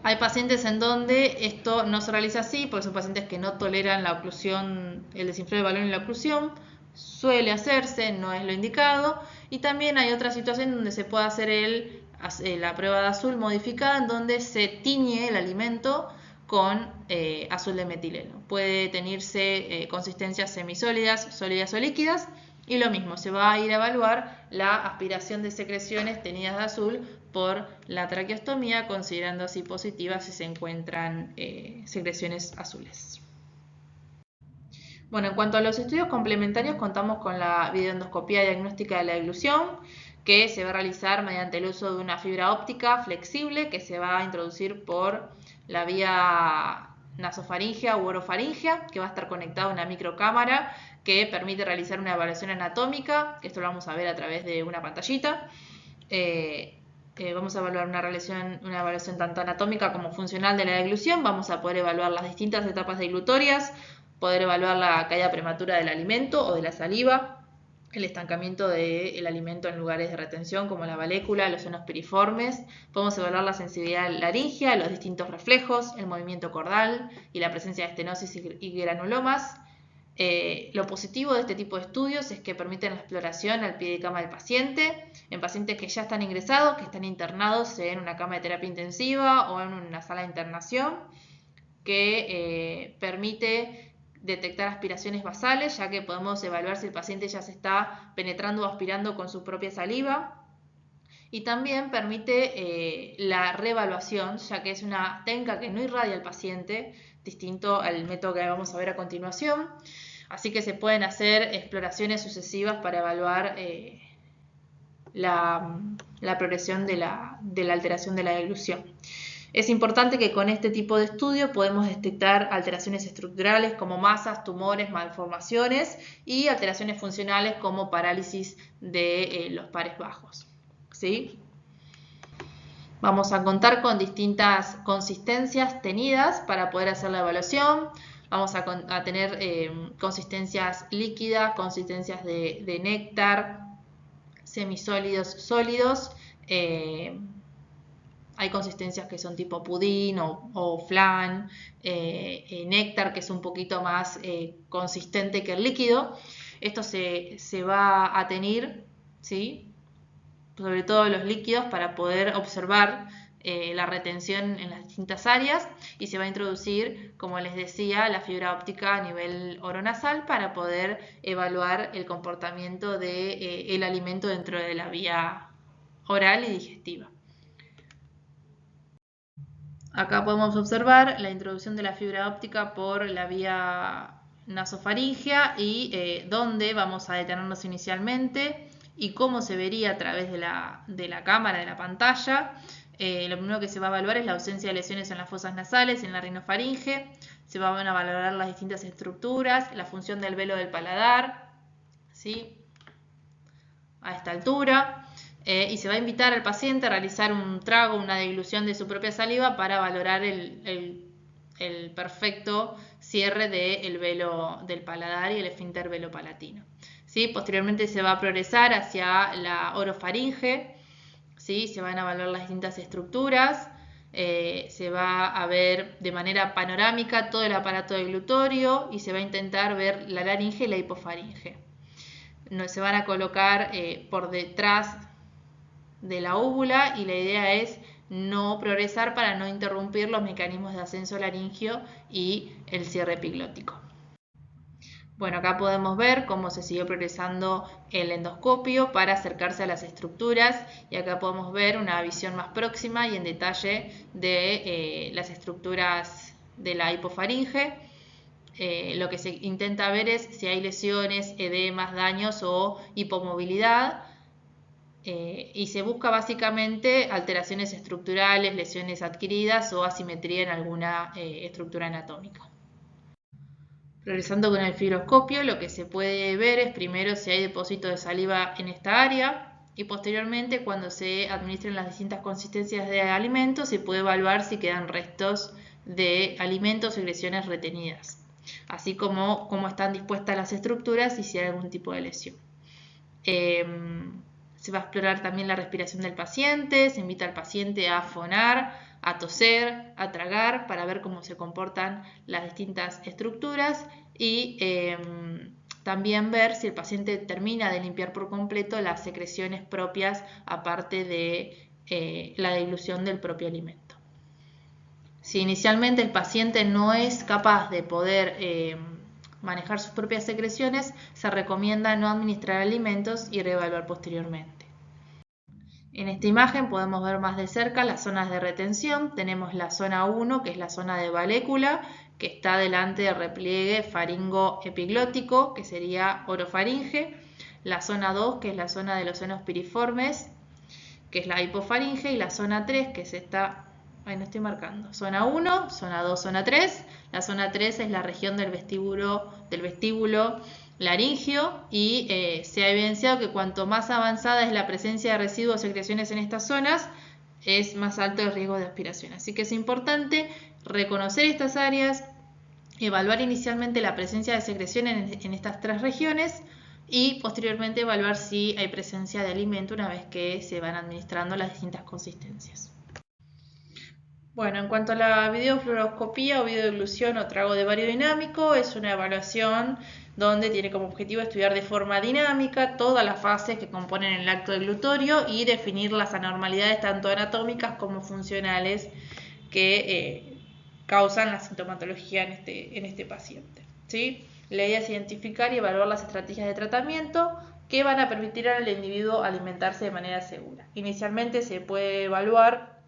Hay pacientes en donde esto no se realiza así, porque son pacientes que no toleran la oclusión, el desinflado de balón y la oclusión. Suele hacerse, no es lo indicado. Y también hay otra situación donde se puede hacer la prueba de azul modificada, en donde se tiñe el alimento con azul de metileno. Puede teñirse consistencias semisólidas, sólidas o líquidas. Y lo mismo, se va a ir a evaluar la aspiración de secreciones teñidas de azul por la traqueostomía, considerando así positivas si se encuentran secreciones azules. Bueno, en cuanto a los estudios complementarios, contamos con la videoendoscopía diagnóstica de la deglución, que se va a realizar mediante el uso de una fibra óptica flexible que se va a introducir por la vía nasofaringea u orofaringea, que va a estar conectada a una microcámara que permite realizar una evaluación anatómica, que esto lo vamos a ver a través de una pantallita. Vamos a evaluar una evaluación tanto anatómica como funcional de la deglución. Vamos a poder evaluar las distintas etapas deglutorias, poder evaluar la caída prematura del alimento o de la saliva, el estancamiento del alimento en lugares de retención como la valécula, los senos piriformes. Podemos evaluar la sensibilidad laringea, los distintos reflejos, el movimiento cordal y la presencia de estenosis y granulomas. Lo positivo de este tipo de estudios es que permiten la exploración al pie de cama del paciente, en pacientes que ya están ingresados, que están internados en una cama de terapia intensiva o en una sala de internación, que permite detectar aspiraciones basales, ya que podemos evaluar si el paciente ya se está penetrando o aspirando con su propia saliva. Y también permite la reevaluación, ya que es una técnica que no irradia al paciente, distinto al método que vamos a ver a continuación. Así que se pueden hacer exploraciones sucesivas para evaluar la progresión de la alteración de la deglución. Es importante que con este tipo de estudio podemos detectar alteraciones estructurales como masas, tumores, malformaciones y alteraciones funcionales como parálisis de los pares bajos, ¿sí? Vamos a contar con distintas consistencias teñidas para poder hacer la evaluación. Vamos a tener consistencias líquidas, consistencias de néctar, semisólidos, sólidos. Hay consistencias que son tipo pudín o flan, néctar que es un poquito más consistente que el líquido. Esto se va a teñir, ¿sí? Sobre todo los líquidos, para poder observar la retención en las distintas áreas, y se va a introducir, como les decía, la fibra óptica a nivel oronasal para poder evaluar el comportamiento del alimento dentro de la vía oral y digestiva. Acá podemos observar la introducción de la fibra óptica por la vía nasofaringea y dónde vamos a detenernos inicialmente y cómo se vería a través de la cámara, de la pantalla. Lo primero que se va a evaluar es la ausencia de lesiones en las fosas nasales, en la rinofaringe. Se van a valorar las distintas estructuras, la función del velo del paladar, ¿sí? a esta altura. Y se va a invitar al paciente a realizar un trago, una deglución de su propia saliva para valorar el perfecto cierre del velo del paladar y el esfínter velopalatino. ¿Sí? Posteriormente se va a progresar hacia la orofaringe, ¿sí? Se van a evaluar las distintas estructuras, se va a ver de manera panorámica todo el aparato deglutorio y se va a intentar ver la laringe y la hipofaringe. Se van a colocar por detrás de la úvula y la idea es no progresar para no interrumpir los mecanismos de ascenso laringio y el cierre epiglótico. Bueno, acá podemos ver cómo se siguió progresando el endoscopio para acercarse a las estructuras y acá podemos ver una visión más próxima y en detalle de las estructuras de la hipofaringe. Lo que se intenta ver es si hay lesiones, edemas, daños o hipomovilidad. Y se busca básicamente alteraciones estructurales, lesiones adquiridas o asimetría en alguna estructura anatómica. Progresando con el fibroscopio, lo que se puede ver es primero si hay depósito de saliva en esta área y posteriormente cuando se administren las distintas consistencias de alimentos se puede evaluar si quedan restos de alimentos o secreciones retenidas, así como cómo están dispuestas las estructuras y si hay algún tipo de lesión. Se va a explorar también la respiración del paciente, se invita al paciente a fonar, a toser, a tragar para ver cómo se comportan las distintas estructuras y también ver si el paciente termina de limpiar por completo las secreciones propias aparte de la dilución del propio alimento. Si inicialmente el paciente no es capaz de poder manejar sus propias secreciones, se recomienda no administrar alimentos y reevaluar posteriormente. En esta imagen podemos ver más de cerca las zonas de retención. Tenemos la zona 1, que es la zona de valécula, que está delante del repliegue faringo-epiglótico, que sería orofaringe. La zona 2, que es la zona de los senos piriformes, que es la hipofaringe. Y la zona 3, que es esta, ahí no estoy marcando, zona 1, zona 2, zona 3. La zona 3 es la región del vestíbulo laringio y se ha evidenciado que cuanto más avanzada es la presencia de residuos o secreciones en estas zonas, es más alto el riesgo de aspiración. Así que es importante reconocer estas áreas, evaluar inicialmente la presencia de secreción en estas tres regiones y posteriormente evaluar si hay presencia de alimento una vez que se van administrando las distintas consistencias. Bueno, en cuanto a la videofluoroscopía o videodeglución o trago de bario dinámico, es una evaluación donde tiene como objetivo estudiar de forma dinámica todas las fases que componen el acto deglutorio y definir las anormalidades tanto anatómicas como funcionales que causan la sintomatología en este paciente, ¿sí? La idea es identificar y evaluar las estrategias de tratamiento que van a permitir al individuo alimentarse de manera segura. Inicialmente se puede evaluar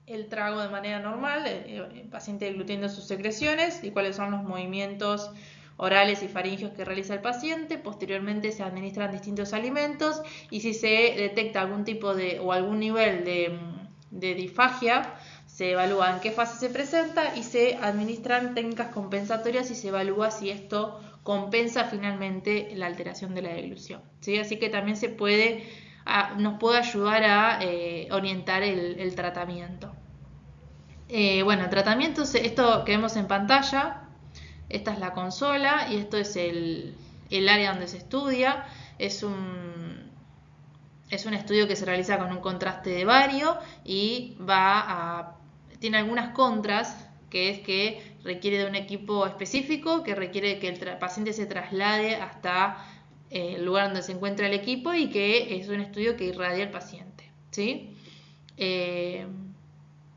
el trago de manera normal, el paciente deglutiendo sus secreciones y cuáles son los movimientos orales y faringios que realiza el paciente. Posteriormente se administran distintos alimentos y si se detecta algún tipo de o algún nivel de disfagia, se evalúa en qué fase se presenta y se administran técnicas compensatorias y se evalúa si esto compensa finalmente la alteración de la deglución, ¿sí? Así que también nos puede ayudar a orientar el tratamiento. Bueno, el tratamiento, esto que vemos en pantalla, esta es la consola y esto es el área donde se estudia. Es un estudio que se realiza con un contraste de bario y tiene algunas contras, que es que requiere de un equipo específico, que requiere que el paciente se traslade hasta el lugar donde se encuentra el equipo y que es un estudio que irradia al paciente, ¿sí?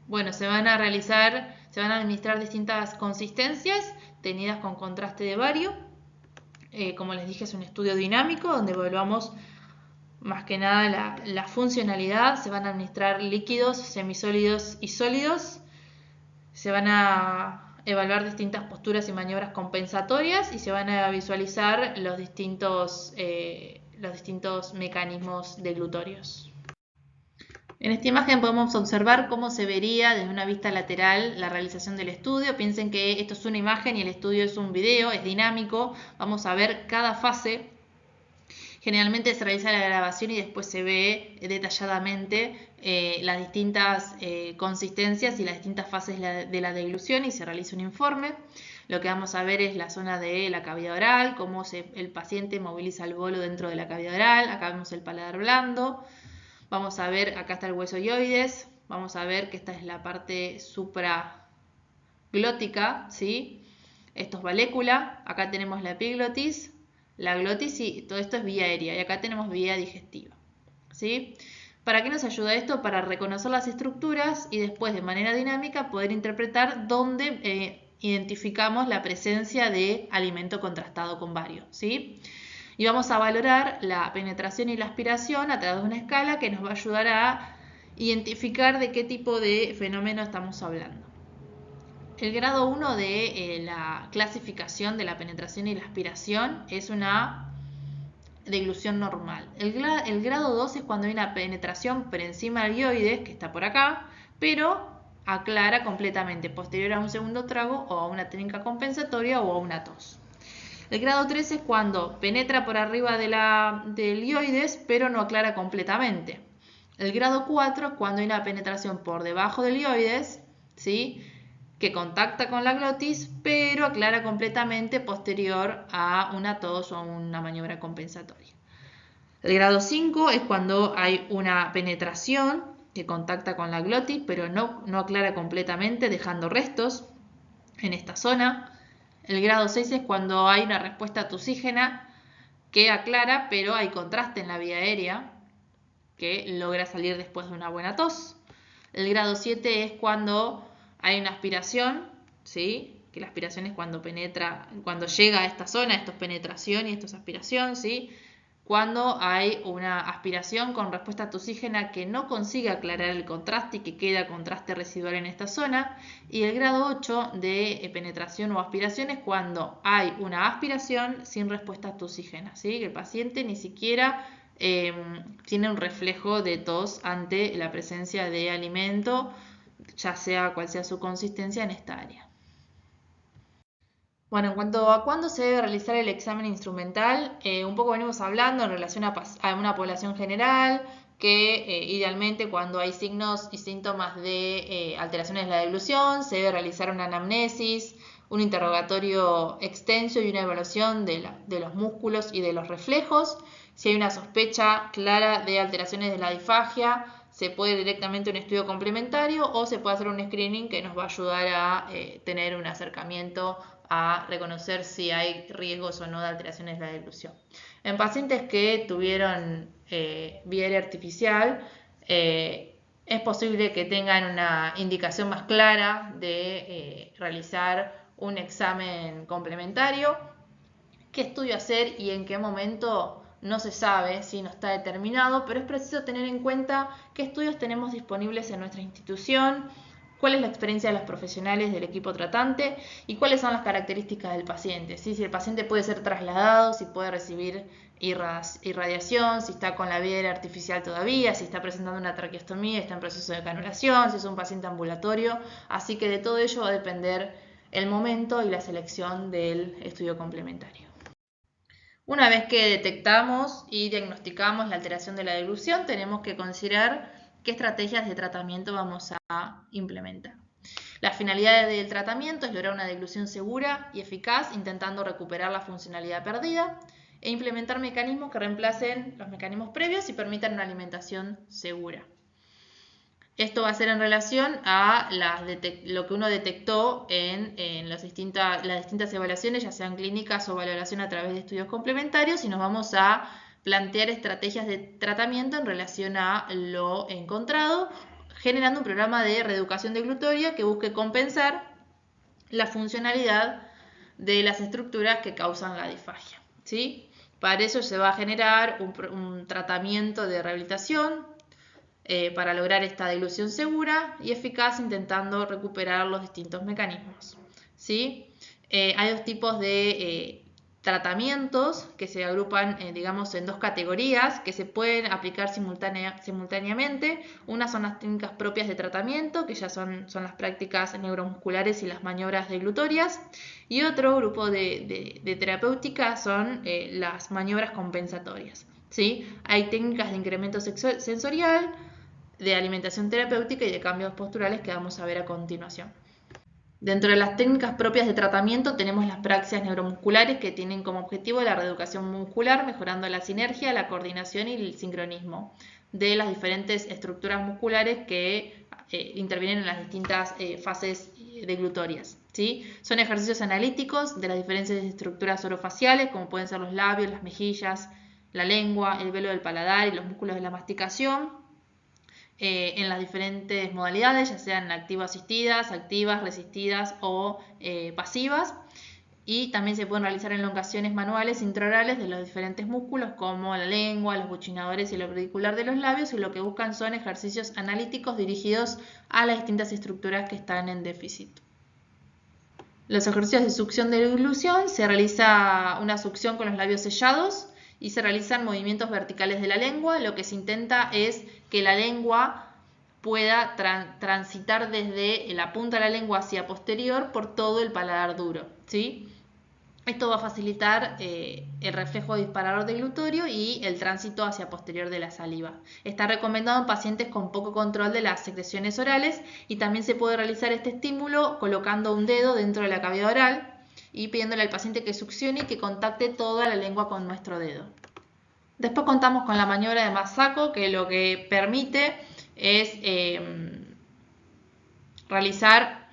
Bueno, se van a administrar distintas consistencias tenidas con contraste de bario. Como les dije, es un estudio dinámico donde evaluamos más que nada la funcionalidad. Se van a administrar líquidos, semisólidos y sólidos. Se van a evaluar distintas posturas y maniobras compensatorias y se van a visualizar los distintos mecanismos deglutorios. En esta imagen podemos observar cómo se vería desde una vista lateral la realización del estudio. Piensen que esto es una imagen y el estudio es un video, es dinámico. Vamos a ver cada fase. Generalmente se realiza la grabación y después se ve detalladamente las distintas consistencias y las distintas fases de la deglución y se realiza un informe. Lo que vamos a ver es la zona de la cavidad oral, cómo el paciente moviliza el bolo dentro de la cavidad oral. Acá vemos el paladar blando. Vamos a ver, acá está el hueso hyoides. Vamos a ver que esta es la parte supraglótica, ¿sí? Esto es valécula. Acá tenemos la epiglotis, la glotis y todo esto es vía aérea. Y acá tenemos vía digestiva, ¿sí? ¿Para qué nos ayuda esto? Para reconocer las estructuras y después de manera dinámica poder interpretar dónde identificamos la presencia de alimento contrastado con bario, ¿sí? Y vamos a valorar la penetración y la aspiración a través de una escala que nos va a ayudar a identificar de qué tipo de fenómeno estamos hablando. El grado 1 de la clasificación de la penetración y la aspiración es una deglución normal. El grado 2 es cuando hay una penetración por encima del hyoides, que está por acá, pero aclara completamente, posterior a un segundo trago o a una técnica compensatoria o a una tos. El grado 3 es cuando penetra por arriba del hyoides, pero no aclara completamente. El grado 4 es cuando hay una penetración por debajo del hyoides, ¿sí?, que contacta con la glotis, pero aclara completamente posterior a una tos o a una maniobra compensatoria. El grado 5 es cuando hay una penetración que contacta con la glotis, pero no aclara completamente, dejando restos en esta zona. El grado 6 es cuando hay una respuesta tusígena que aclara, pero hay contraste en la vía aérea que logra salir después de una buena tos. El grado 7 es cuando hay una aspiración, ¿sí?, que la aspiración es cuando penetra, cuando llega a esta zona, esto es penetración y esto es aspiración, ¿sí?, cuando hay una aspiración con respuesta tusígena que no consigue aclarar el contraste y que queda contraste residual en esta zona. Y el grado 8 de penetración o aspiración es cuando hay una aspiración sin respuesta tusígena, ¿sí?, que el paciente ni siquiera tiene un reflejo de tos ante la presencia de alimento, ya sea cual sea su consistencia en esta área. Bueno, en cuanto a cuándo se debe realizar el examen instrumental, un poco venimos hablando en relación a una población general, que idealmente cuando hay signos y síntomas de alteraciones de la deglución, se debe realizar una anamnesis, un interrogatorio extenso y una evaluación de los músculos y de los reflejos. Si hay una sospecha clara de alteraciones de la disfagia, se puede ir directamente a un estudio complementario o se puede hacer un screening que nos va a ayudar a tener un acercamiento a reconocer si hay riesgos o no de alteraciones de la deglución. En pacientes que tuvieron vía aérea artificial, es posible que tengan una indicación más clara de realizar un examen complementario. ¿Qué estudio hacer y en qué momento? No se sabe, si no está determinado, pero es preciso tener en cuenta qué estudios tenemos disponibles en nuestra institución, cuál es la experiencia de los profesionales del equipo tratante y cuáles son las características del paciente. ¿Sí? Si el paciente puede ser trasladado, si puede recibir irradiación, si está con la vía aérea artificial todavía, si está presentando una traqueostomía, está en proceso de canulación, si es un paciente ambulatorio. Así que de todo ello va a depender el momento y la selección del estudio complementario. Una vez que detectamos y diagnosticamos la alteración de la deglución, tenemos que considerar qué estrategias de tratamiento vamos a implementar. La finalidad del tratamiento es lograr una deglución segura y eficaz, intentando recuperar la funcionalidad perdida e implementar mecanismos que reemplacen los mecanismos previos y permitan una alimentación segura. Esto va a ser en relación a lo que uno detectó en las distintas evaluaciones, ya sean clínicas o valoración a través de estudios complementarios, y nos vamos a plantear estrategias de tratamiento en relación a lo encontrado, generando un programa de reeducación deglutoria que busque compensar la funcionalidad de las estructuras que causan la disfagia, ¿sí? Para eso se va a generar un tratamiento de rehabilitación para lograr esta deglución segura y eficaz, intentando recuperar los distintos mecanismos, ¿sí? Hay dos tipos de tratamientos que se agrupan, digamos, en dos categorías que se pueden aplicar simultáneamente. Una son las técnicas propias de tratamiento, que ya son las prácticas neuromusculares y las maniobras deglutorias, y otro grupo de terapéutica son las maniobras compensatorias. ¿sí? Hay técnicas de incremento sensorial, de alimentación terapéutica y de cambios posturales que vamos a ver a continuación. Dentro de las técnicas propias de tratamiento tenemos las praxias neuromusculares que tienen como objetivo la reeducación muscular, mejorando la sinergia, la coordinación y el sincronismo de las diferentes estructuras musculares que intervienen en las distintas fases deglutorias, ¿sí? Son ejercicios analíticos de las diferentes estructuras orofaciales, como pueden ser los labios, las mejillas, la lengua, el velo del paladar y los músculos de la masticación, en las diferentes modalidades, ya sean activo-asistidas, activas, resistidas o pasivas. Y también se pueden realizar elongaciones manuales intraorales de los diferentes músculos como la lengua, los buchinadores y el auricular de los labios, y lo que buscan son ejercicios analíticos dirigidos a las distintas estructuras que están en déficit. Los ejercicios de succión de deglución: se realiza una succión con los labios sellados y se realizan movimientos verticales de la lengua. Lo que se intenta es que la lengua pueda transitar desde la punta de la lengua hacia posterior por todo el paladar duro, ¿sí? Esto va a facilitar el reflejo disparador deglutorio y el tránsito hacia posterior de la saliva. Está recomendado en pacientes con poco control de las secreciones orales, y también se puede realizar este estímulo colocando un dedo dentro de la cavidad oral y pidiéndole al paciente que succione y que contacte toda la lengua con nuestro dedo. Después contamos con la maniobra de Masako, que lo que permite es realizar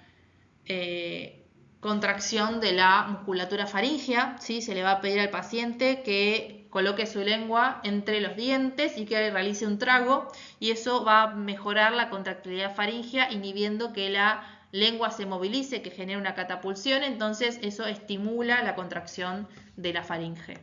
contracción de la musculatura faríngea, ¿sí? Se le va a pedir al paciente que coloque su lengua entre los dientes y que realice un trago, y eso va a mejorar la contractilidad faríngea, inhibiendo que la lengua se movilice, que genere una catapulsión. Entonces eso estimula la contracción de la faringe.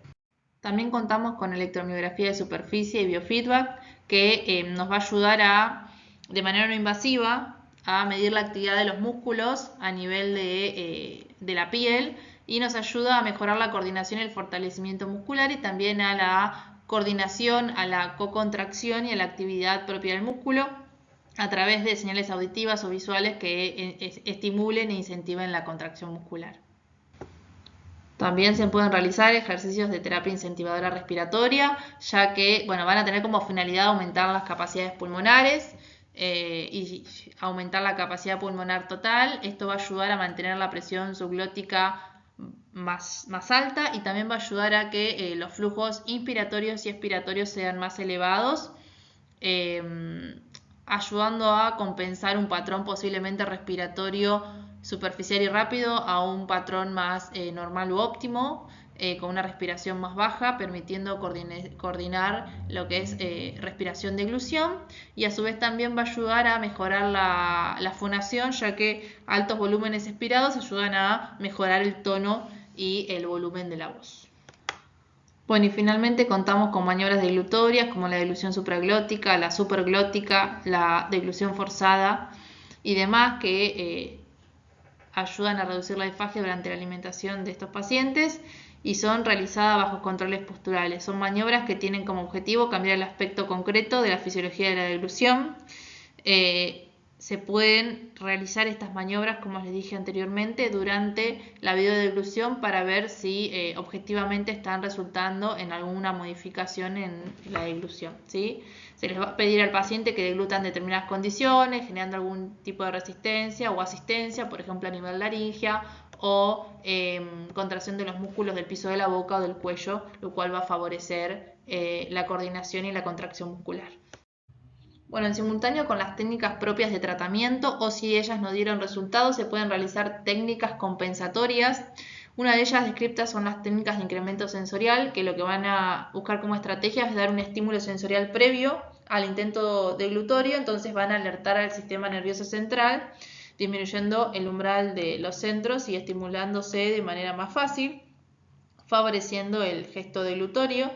También contamos con electromiografía de superficie y biofeedback, que nos va a ayudar de manera no invasiva a medir la actividad de los músculos a nivel de la piel, y nos ayuda a mejorar la coordinación y el fortalecimiento muscular, y también a la coordinación, a la cocontracción y a la actividad propia del músculo a través de señales auditivas o visuales que estimulen e incentiven la contracción muscular. También se pueden realizar ejercicios de terapia incentivadora respiratoria, ya que van a tener como finalidad aumentar las capacidades pulmonares y aumentar la capacidad pulmonar total. Esto va a ayudar a mantener la presión subglótica más alta, y también va a ayudar a que los flujos inspiratorios y expiratorios sean más elevados, ayudando a compensar un patrón posiblemente respiratorio superficial y rápido a un patrón más normal u óptimo, con una respiración más baja, permitiendo coordinar lo que es respiración de deglución, y a su vez también va a ayudar a mejorar la fonación, ya que altos volúmenes expirados ayudan a mejorar el tono y el volumen de la voz. Bueno, y finalmente contamos con maniobras deglutorias como la deglución supraglótica, la superglótica, la deglución forzada y demás, que ayudan a reducir la disfagia durante la alimentación de estos pacientes, y son realizadas bajo controles posturales. Son maniobras que tienen como objetivo cambiar el aspecto concreto de la fisiología de la deglución. Se pueden realizar estas maniobras, como les dije anteriormente, durante la videodeglución para ver si objetivamente están resultando en alguna modificación en la deglución, ¿sí? Se les va a pedir al paciente que deglutan determinadas condiciones, generando algún tipo de resistencia o asistencia, por ejemplo a nivel laringea, o contracción de los músculos del piso de la boca o del cuello, lo cual va a favorecer la coordinación y la contracción muscular. Bueno, en simultáneo con las técnicas propias de tratamiento, o si ellas no dieron resultados, se pueden realizar técnicas compensatorias. Una de ellas descritas son las técnicas de incremento sensorial, que lo que van a buscar como estrategia es dar un estímulo sensorial previo al intento deglutorio. Entonces van a alertar al sistema nervioso central, disminuyendo el umbral de los centros y estimulándose de manera más fácil, favoreciendo el gesto deglutorio.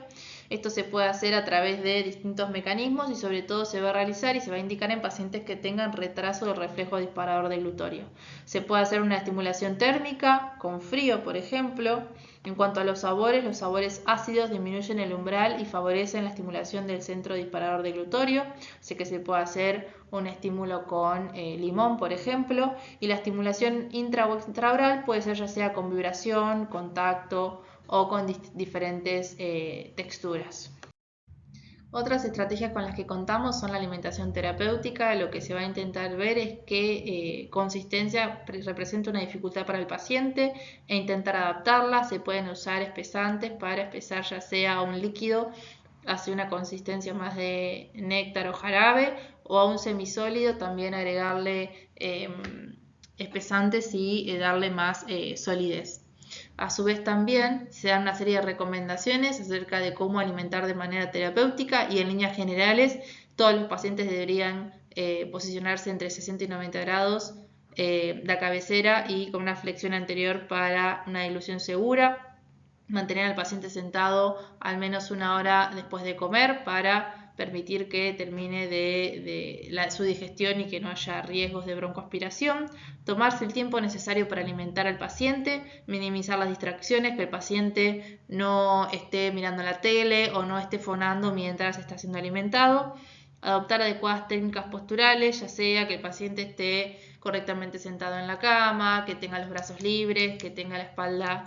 Esto se puede hacer a través de distintos mecanismos, y sobre todo se va a realizar y se va a indicar en pacientes que tengan retraso del reflejo disparador deglutorio. Se puede hacer una estimulación térmica con frío, por ejemplo. En cuanto a los sabores ácidos disminuyen el umbral y favorecen la estimulación del centro disparador deglutorio, así que se puede hacer un estímulo con limón, por ejemplo. Y la estimulación intra o extraoral puede ser ya sea con vibración, contacto o con diferentes texturas. Otras estrategias con las que contamos son la alimentación terapéutica. Lo que se va a intentar ver es qué consistencia representa una dificultad para el paciente e intentar adaptarla. Se pueden usar espesantes para espesar ya sea un líquido hacia una consistencia más de néctar o jarabe, o a un semisólido también agregarle espesantes y darle más solidez. A su vez también se dan una serie de recomendaciones acerca de cómo alimentar de manera terapéutica, y en líneas generales todos los pacientes deberían posicionarse entre 60 y 90 grados la cabecera y con una flexión anterior para una dilución segura. Mantener al paciente sentado al menos 1 hora después de comer para permitir que termine su digestión y que no haya riesgos de broncoaspiración. Tomarse el tiempo necesario para alimentar al paciente, minimizar las distracciones, que el paciente no esté mirando la tele o no esté fonando mientras está siendo alimentado. Adoptar adecuadas técnicas posturales, ya sea que el paciente esté correctamente sentado en la cama, que tenga los brazos libres, que tenga la espalda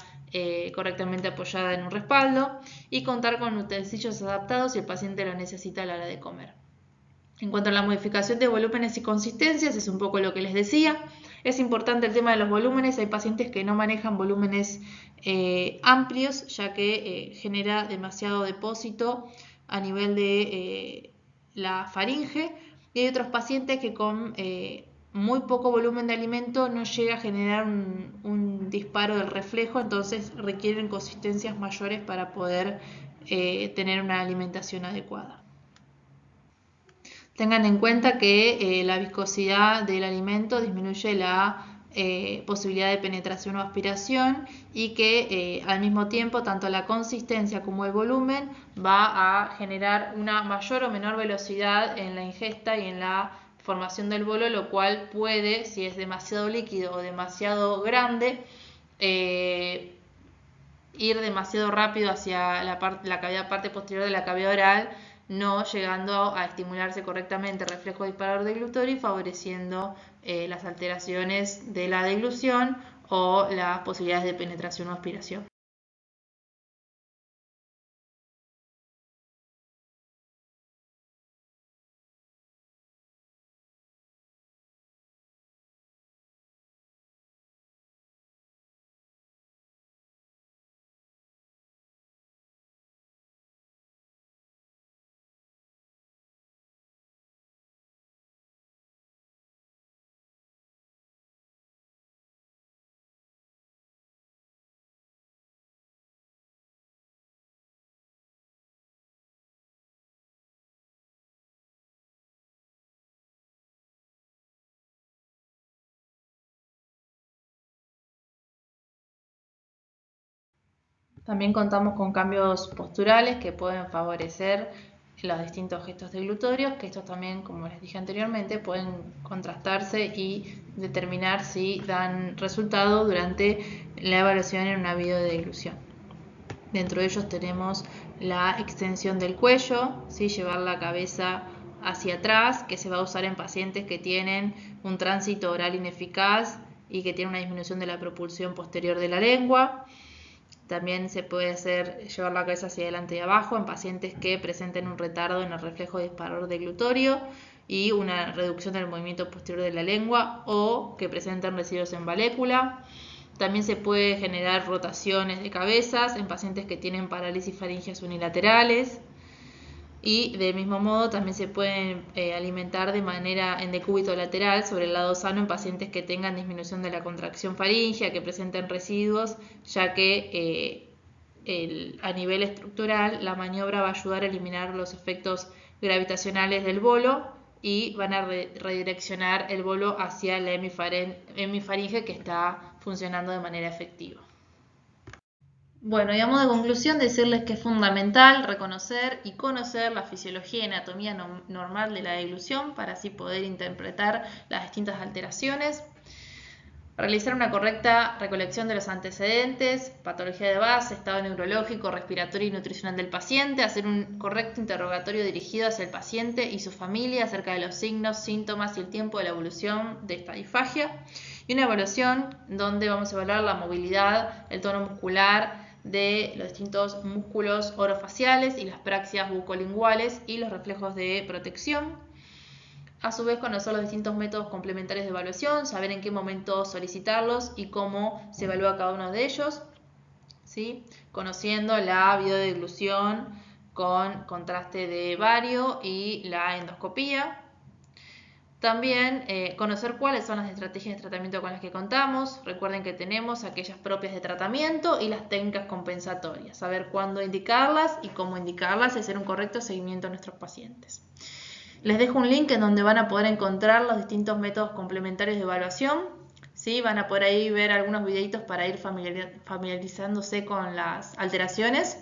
correctamente apoyada en un respaldo, y contar con utensilios adaptados si el paciente lo necesita a la hora de comer. En cuanto a la modificación de volúmenes y consistencias, es un poco lo que les decía. Es importante el tema de los volúmenes. Hay pacientes que no manejan volúmenes amplios, ya que genera demasiado depósito a nivel de la faringe, y hay otros pacientes que con muy poco volumen de alimento no llega a generar un disparo del reflejo, entonces requieren consistencias mayores para poder tener una alimentación adecuada. Tengan en cuenta que la viscosidad del alimento disminuye la posibilidad de penetración o aspiración, y que al mismo tiempo tanto la consistencia como el volumen va a generar una mayor o menor velocidad en la ingesta y en la formación del bolo, lo cual puede, si es demasiado líquido o demasiado grande, ir demasiado rápido hacia la parte posterior de la cavidad oral, no llegando a estimularse correctamente el reflejo disparador deglutorio y favoreciendo las alteraciones de la deglución o las posibilidades de penetración o aspiración. También contamos con cambios posturales que pueden favorecer los distintos gestos deglutorios, que estos también, como les dije anteriormente, pueden contrastarse y determinar si dan resultado durante la evaluación en una videodeglución. Dentro de ellos tenemos la extensión del cuello, ¿sí? Llevar la cabeza hacia atrás, que se va a usar en pacientes que tienen un tránsito oral ineficaz y que tienen una disminución de la propulsión posterior de la lengua. También se puede llevar la cabeza hacia adelante y abajo en pacientes que presenten un retardo en el reflejo disparador deglutorio y una reducción del movimiento posterior de la lengua, o que presenten residuos en valécula. También se puede generar rotaciones de cabezas en pacientes que tienen parálisis faringeas unilaterales. Y del mismo modo también se pueden alimentar de manera en decúbito lateral sobre el lado sano en pacientes que tengan disminución de la contracción faríngea, que presenten residuos, ya que a nivel estructural la maniobra va a ayudar a eliminar los efectos gravitacionales del bolo y van a redireccionar el bolo hacia la hemifaringe, que está funcionando de manera efectiva. Bueno, y a modo de conclusión, decirles que es fundamental reconocer y conocer la fisiología y anatomía normal de la deglución para así poder interpretar las distintas alteraciones. Realizar una correcta recolección de los antecedentes, patología de base, estado neurológico, respiratorio y nutricional del paciente, hacer un correcto interrogatorio dirigido hacia el paciente y su familia acerca de los signos, síntomas y el tiempo de la evolución de esta disfagia, y una evaluación donde vamos a evaluar la movilidad, el tono muscular de los distintos músculos orofaciales y las praxias bucolinguales y los reflejos de protección. A su vez, conocer los distintos métodos complementarios de evaluación, saber en qué momento solicitarlos y cómo se evalúa cada uno de ellos, ¿sí? Conociendo la videodeglución con contraste de bario y la endoscopía. También conocer cuáles son las estrategias de tratamiento con las que contamos. Recuerden que tenemos aquellas propias de tratamiento y las técnicas compensatorias. Saber cuándo indicarlas y cómo indicarlas y hacer un correcto seguimiento a nuestros pacientes. Les dejo un link en donde van a poder encontrar los distintos métodos complementarios de evaluación. ¿Sí? Van a poder ahí ver algunos videitos para ir familiarizándose con las alteraciones.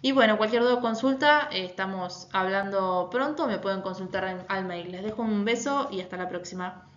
Y bueno, cualquier duda o consulta, estamos hablando pronto, me pueden consultar al mail. Les dejo un beso y hasta la próxima.